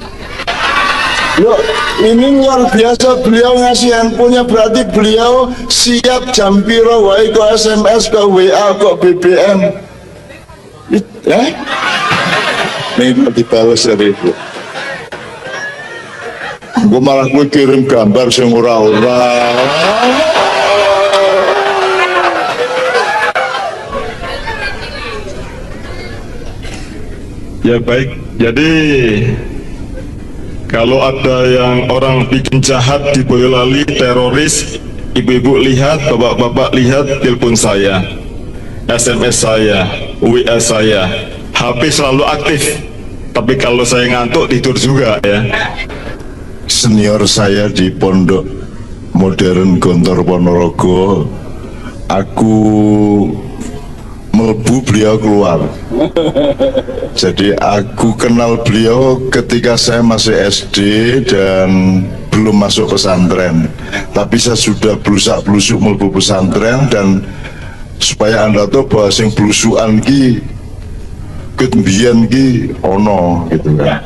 S1: Loh, ini luar biasa, beliau ngasih handphonenya, berarti beliau siap jam piro wae kok SMS, kok WA, kok BBM. Nih dibales dari itu. Gue malah gue kirim gambar sing ora-ora.
S2: Ya baik, jadi kalau ada yang orang bikin jahat di Boyolali, teroris, ibu-ibu lihat, bapak-bapak lihat telepon saya, SMS saya, WA saya, HP selalu aktif. Tapi kalau saya ngantuk tidur juga ya.
S1: Senior saya di Pondok Modern Gontor Ponorogo, aku melebu, beliau keluar. Jadi aku kenal beliau ketika saya masih SD dan belum masuk pesantren, tapi saya sudah blusak-blusuk melebu pesantren. Dan supaya Anda tahu bahwa sing blusukan ki ketbian ki ono gitu kan.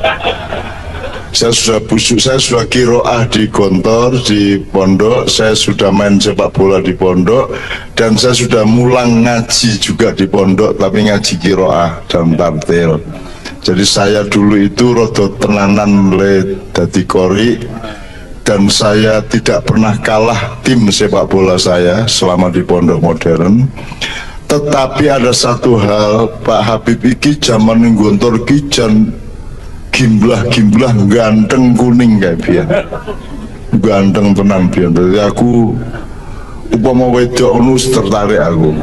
S1: Saya sudah busuk, saya sudah kiroah di Gontor, di pondok, saya sudah main sepak bola di pondok, dan saya sudah mulang ngaji juga di pondok, tapi ngaji kiroah dan tartil. Jadi saya dulu itu rodo tenanan le dadi kori, dan saya tidak pernah kalah tim sepak bola saya selama di Pondok Modern. Tetapi ada satu hal, Pak Habib iki zaman ning Gontor ki jan gimblah ganteng kuning kayak biar ganteng tenang biar. Jadi aku upama wedok nus tertarik aku.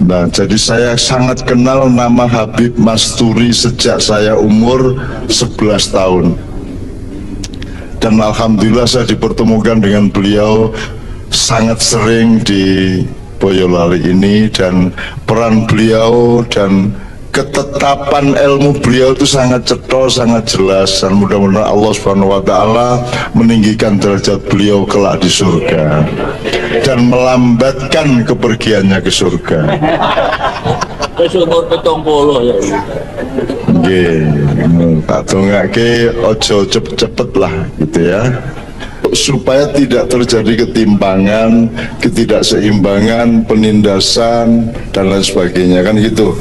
S1: Nah, jadi saya sangat kenal nama Habib Masturi sejak saya umur 11 tahun. Dan alhamdulillah saya dipertemukan dengan beliau sangat sering di Boyolali ini, dan peran beliau dan ketetapan ilmu beliau itu sangat cetha, sangat jelas, dan mudah-mudahan Allah Subhanahu wa taala meninggikan derajat beliau kelak di surga dan melambatkan kepergiannya ke surga.
S3: Wis umur 70 ya.
S1: Nggih, tak dongake ojo cepet-cepet lah gitu ya. Supaya tidak terjadi ketimpangan, ketidakseimbangan, penindasan dan lain sebagainya, kan gitu.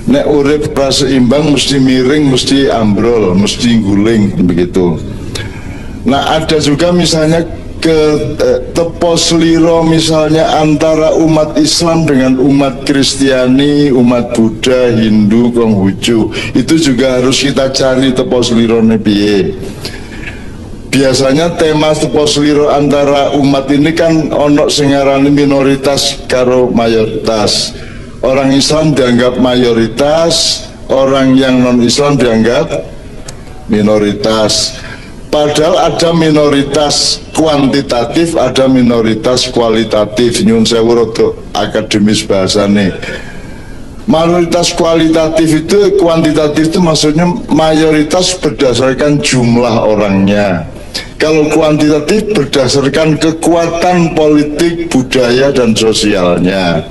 S1: Nek urip ra seimbang mesti miring, mesti ambrol, mesti guling begitu. Nah, ada juga misalnya tepos liro misalnya antara umat Islam dengan umat Kristiani, umat Buddha, Hindu, Konghucu. Itu juga harus kita cari tepos liro piye. Biasanya tema tepos liro antara umat ini kan ono sing ngarani minoritas karo mayoritas. Orang Islam dianggap mayoritas, orang yang non-Islam dianggap minoritas. Padahal ada minoritas kuantitatif, ada minoritas kualitatif. Nyun sewu rada akademis bahasane. Mayoritas kualitatif itu, kuantitatif itu maksudnya mayoritas berdasarkan jumlah orangnya. Kalau kuantitatif berdasarkan kekuatan politik, budaya dan sosialnya.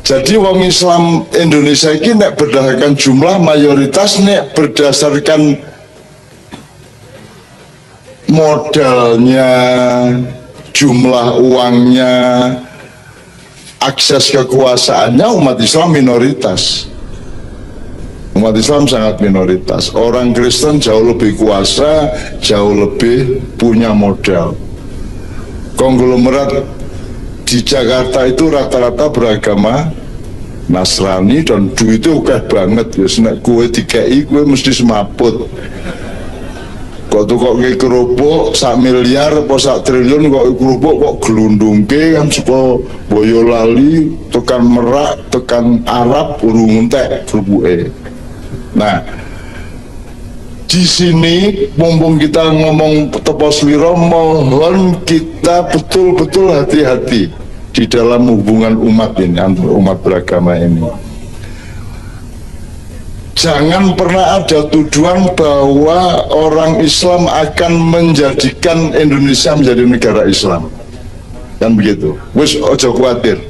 S1: Jadi wong Islam Indonesia ini nek berdasarkan jumlah mayoritas, nek berdasarkan modalnya, jumlah uangnya, akses kekuasaannya, umat Islam minoritas. Umat Islam sangat minoritas. Orang Kristen jauh lebih kuasa, jauh lebih punya modal. Konglomerat di Jakarta itu rata-rata beragama Nasrani dan duitnya oke banget. Ya nek kue dikei kue mesti semaput. Kok tuh kok kayak kerupuk 1 miliar apa 1 triliun kok kerupuk kok gelundungke kan suka Boyolali tekan Merak tekan Arab urung entek kerupuke. Nah, di sini mumpung kita ngomong Teposliro, mohon kita betul-betul hati-hati di dalam hubungan umat ini, antar umat beragama ini. Jangan pernah ada tuduhan bahwa orang Islam akan menjadikan Indonesia menjadi negara Islam. Kan begitu. Wis ojo khawatir.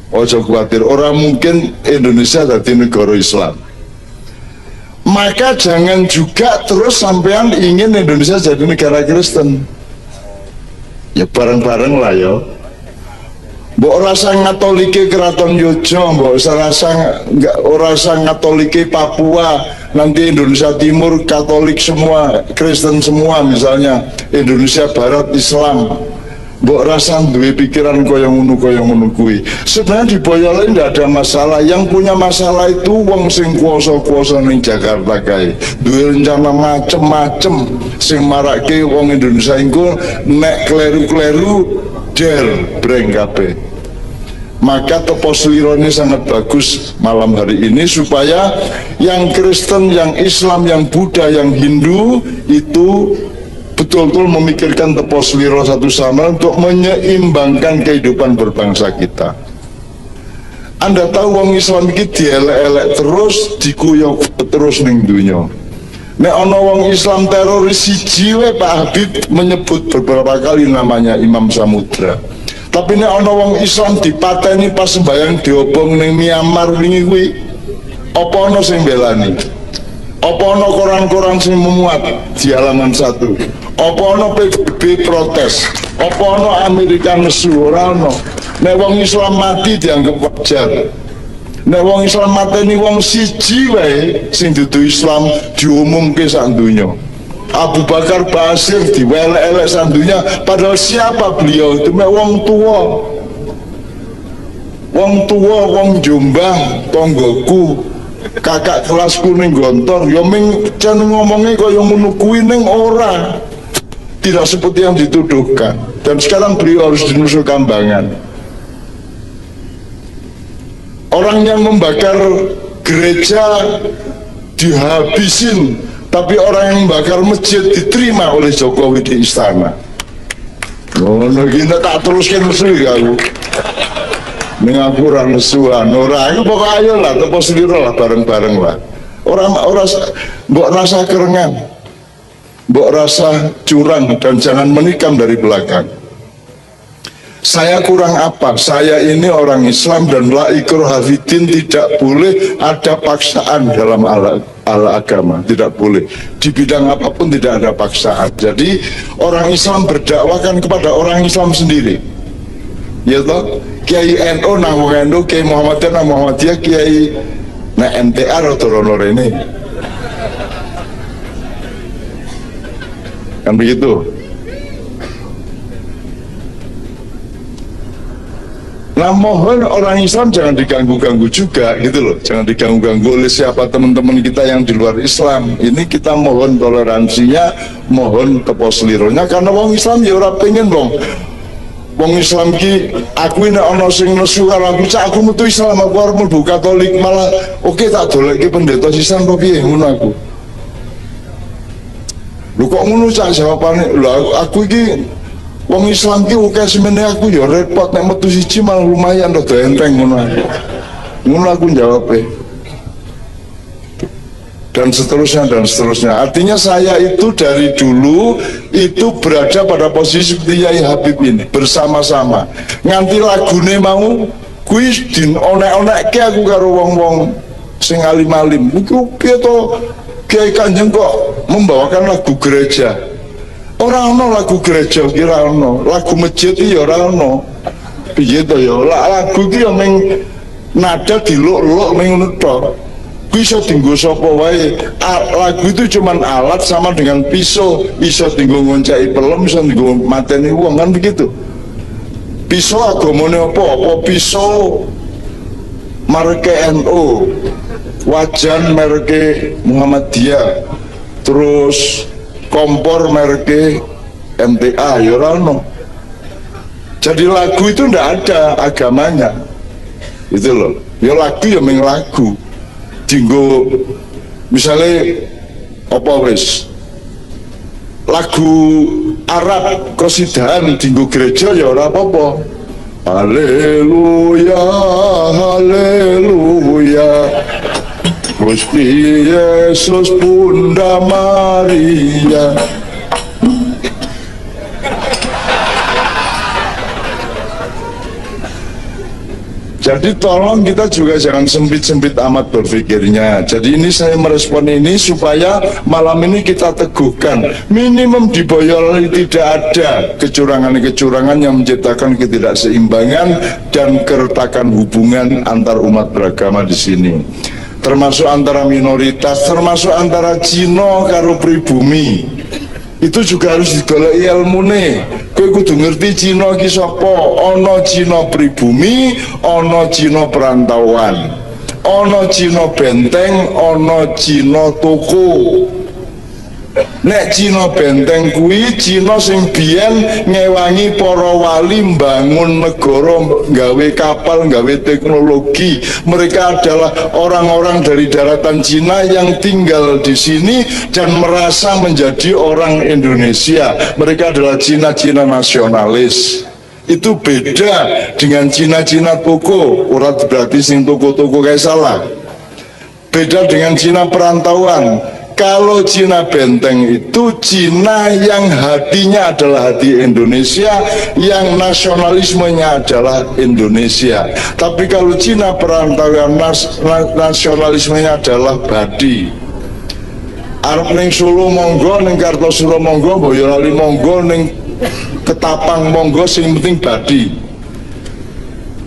S1: Ojo khawatir, orang mungkin Indonesia jadi negara Islam. Maka jangan juga terus sampean ingin Indonesia jadi negara Kristen. Ya bareng-bareng lah ya. Mbok rasa ngatolike Keraton Yojo, mbok rasa ngatolike Papua, nanti Indonesia Timur Katolik semua, Kristen semua misalnya, Indonesia Barat Islam. Mbok rasa duwe pikiran kaya ngono kuwi. Sebenarnya di Boyolali ndak ada masalah. Yang punya masalah itu wong sing kuasa-kuasa ning Jakarta kae. Duwe rencana macem-macem sing marake wong Indonesia iku nek kleru-kleru breng kabeh. Maka Teposliro ini sangat bagus malam hari ini supaya yang Kristen, yang Islam, yang Buddha, yang Hindu itu betul-betul memikirkan Teposliro satu sama untuk menyeimbangkan kehidupan berbangsa kita. Anda tahu wong Islam ini dielek-elek terus, dikuyok terus ning dunya. Nek ana wong Islam teroris siji wae Pak Habib menyebut beberapa kali namanya Imam Samudra. Tapi nek ana wong Islam dipateni pas sembahyang diobong ning Myanmar wingi kuwi, apa ana sing belani? Apa ana koran-koran sing memuat di halaman 1? Apa ana PBB protes? Apa ana Amerika nesu? Ora ana. Nek wong Islam mati dianggap wajar. Nek wong Islam mateni wong siji wae sing dudu Islam diumumke sak donya. Abu Bakar Basir diwelek-elek sak donya, padahal siapa beliau itu? Mek wong tua. Wong Jombang, tonggoku, kakak kelasku ning Gontor, ya ming jan ngomongnya kaya ngono kuwi ning ora. Tidak seperti yang dituduhkan. Dan sekarang beliau harus dinusuk kambangan. Orang yang membakar gereja dihabisin, tapi orang yang membakar masjid diterima oleh Jokowi di istana. Ngono kita tak teruskan nesu aku. Ning aku ora nesuan, ora iku pokoke ayo lah Teposliro lah bareng-bareng lah. Ora mbok rasa kerengan. Mbok rasa curang dan jangan menikam dari belakang. Saya kurang apa? Saya ini orang Islam dan la ikraha fiddin, tidak boleh ada paksaan dalam ala agama, tidak boleh. Di bidang apapun tidak ada paksaan. Jadi orang Islam berdakwahkan kepada orang Islam sendiri. Ya toh, Kiai NU nang NU, Kiai Muhammadiyah nang Muhammadiyah, Kiai na NTR atau rono rene. Kan begitu. Nah mohon orang Islam jangan diganggu-ganggu juga gitu loh, jangan diganggu-ganggu oleh siapa teman-teman kita yang di luar Islam. Ini kita mohon toleransinya, mohon Teposlironya, karena wong Islam ya ora pengen wong Islam ki aku ini ana sing nesu karo aku metu Islam, aku arep mlebu Katolik, malah oke tak dolekke pendeta sisan kok piye ngono aku. Lho kok ngono cak jawabane? Lho aku iki wong Islam ki oke semene aku ya repot, nek metu siji malah lumayan rada enteng ngono aku. Ngono aku jawabe. dan seterusnya dan seterusnya. Artinya saya itu dari dulu itu berada pada posisi seperti Yai Habib ini, bersama-sama nganti lagune mau kuis din onek-onekke aku karo wong-wong sing alim-alim. Iku piye to Kiai Kanjeng kok membawakan lagu gereja? Orang ono lagu gereja kira ono, lagu masjid ya ora ono. Piye to ya? Lagu iki ya meng nada diluk-luk meng ngono tok. Bisa tinggal sapa wae. Lagu itu cuman alat sama dengan pisau, bisa tinggal ngoncai pelem, bisa tinggal mateni uang, kan begitu. Pisau agamane apa pisau merke NU, wajan merke Muhammadiyah, terus kompor merke MTA, ya ora ono. Jadi lagu itu ndak ada agamanya, itu loh. Ya lagu ya meng lagu. Dinggo misalnya apa wis lagu Arab kosidahan dinggo gereja ya ora apa-apa. Haleluya haleluya Gusti Yesus Bunda Maria. Jadi tolong kita juga jangan sempit-sempit amat berpikirnya. Jadi ini saya merespon ini supaya malam ini kita teguhkan minimum di Boyolali tidak ada kecurangan-kecurangan yang menciptakan ketidakseimbangan dan keretakan hubungan antar umat beragama di sini. Termasuk antara minoritas, termasuk antara Cina karo pribumi. Itu juga harus digoleki ilmune. Kowe kudu ngerti Cina ki sapa? Ana Cina pribumi, ana Cina perantauan. Ana Cina benteng, ana Cina toko. Nek Cina benteng kuwi Cina sing biyen ngewangi para wali mbangun negara, gawe kapal, gawe teknologi. Mereka adalah orang-orang dari daratan Cina yang tinggal di sini dan merasa menjadi orang Indonesia. Mereka adalah Cina-Cina nasionalis. Itu beda dengan Cina-Cina toko. Ora berarti sing toko-toko kayak salah. Beda dengan Cina perantauan. Kalau Cina benteng itu Cina yang hatinya adalah hati Indonesia, yang nasionalismenya adalah Indonesia. Tapi kalau Cina perantauan nasionalismenya adalah Badi. Arep ning Solo monggo, ning Kartosuro monggo, Boyolali monggo, ning Ketapang monggo, sing penting Badi.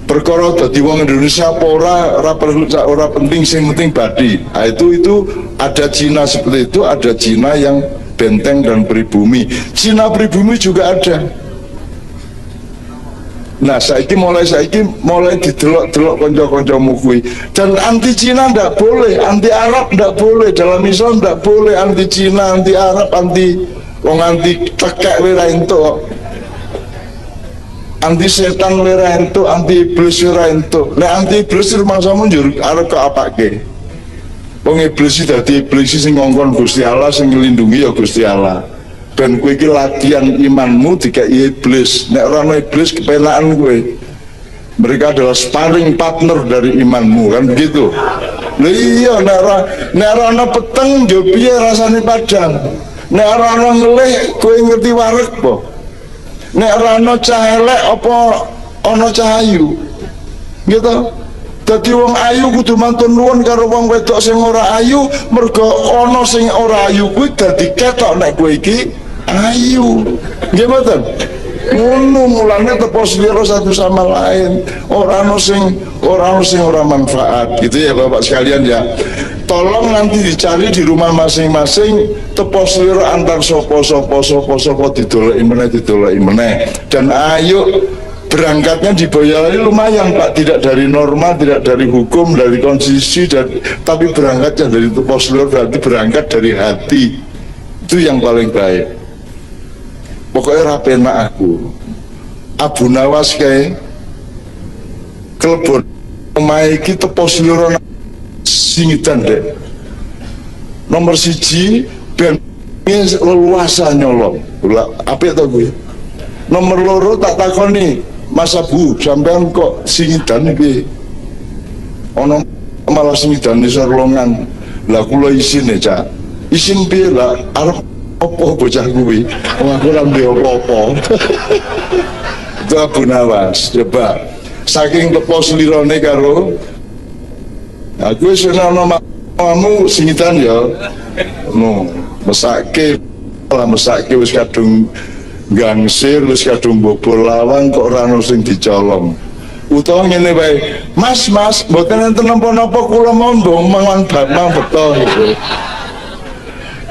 S1: Perkara dadi wong Indonesia apa ora penting, sing penting Badi. Nah, itu ada Cina seperti itu, ada Cina yang benteng dan pribumi. Cina pribumi juga ada. Nah, saiki mulai didelok-delok kanca-kancamu kuwi. Dan anti Cina ndak boleh, anti Arab ndak boleh, dalam Islam ndak boleh anti Cina, anti Arab, anti wong anti tekek ora entuk. Anti setan ora entuk, anti iblis ora entuk. Nek anti iblis rumangsamu njur arep kok apake? Wong iblis dadi iblis sing ngongkon Gusti Allah, sing nglindungi ya Gusti Allah. Ben kowe iki latihan imanmu dikai iblis. Nek ora ana iblis kepenakan kowe. Mereka adalah sparring partner dari imanmu, kan begitu. Lha iya, nek ora ana peteng yo piye rasane padang. Nek ora ana ngelih kowe ngerti wareg apa? Nek ora ana cah elek apa ana cahayu. Gitu. Dadi wong ayu kudu mantun nuwun karo wong wedok sing ora ayu, mergo ana sing ora ayu kuwi dadi ketok nek kowe iki ayu. Nggih mboten? Ngono mulane tepos liro satu sama lain. Ora ana sing ora manfaat. Gitu ya Bapak sekalian ya. Tolong nanti dicari di rumah masing-masing tepos liro antar sapa didoleki meneh. Dan ayo berangkatnya di Boyolali lumayan Pak, tidak dari norma, tidak dari hukum, dari konstitusi, tapi berangkatnya dari tepos liro, berarti berangkat dari hati. Itu yang paling baik. Pokoknya rapena aku Abu Nawas kayak kelebon omaiki tepos liro singitan deh. Nomor siji ben leluasa nyolong. Apik to gue. Nomor loro tak takoni, Mas Abu sampean kok singidan piye? Ono malah singidan di Serlongan. Lah kula isin ya Cak. Isin piye lah arep apa bocah kuwi? Wong aku ora duwe apa-apa. Itu Abu Nawas. Coba saking tepo slirone karo aku wis ana kamu singitan ya. No, mesake lah mesake wis kadung gangsir wis kadung bobol lawang kok ora ono sing dicolong. Utawa ngene wae, Mas, mboten enten napa-napa kula mombong mangan bapang beto gitu.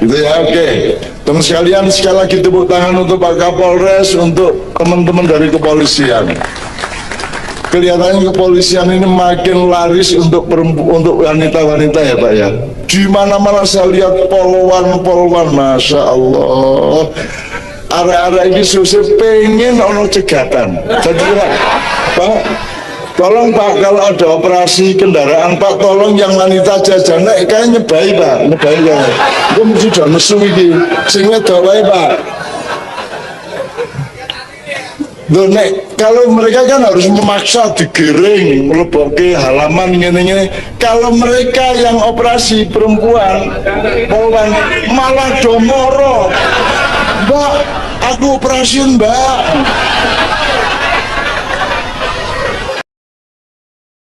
S1: Gitu ya, oke. Teman sekalian, sekali lagi tepuk tangan untuk Pak Kapolres, untuk teman-teman dari kepolisian. Kelihatannya kepolisian ini makin laris untuk wanita-wanita ya Pak ya. Di mana-mana saya lihat polwan, masya Allah. Area-area ini susah pengen ono cegatan. Jadi Pak, tolong Pak kalau ada operasi kendaraan Pak, tolong yang wanita jajan kayak nyebai Pak, nyebai ya. Gue mesti udah nesu ini, sing wedok wae Pak. Loh nek kalau mereka kan harus memaksa digiring meleboke halaman ngene-ngene. Kalau mereka yang operasi perempuan polwan malah domoro. Mbak, aku operasi Mbak.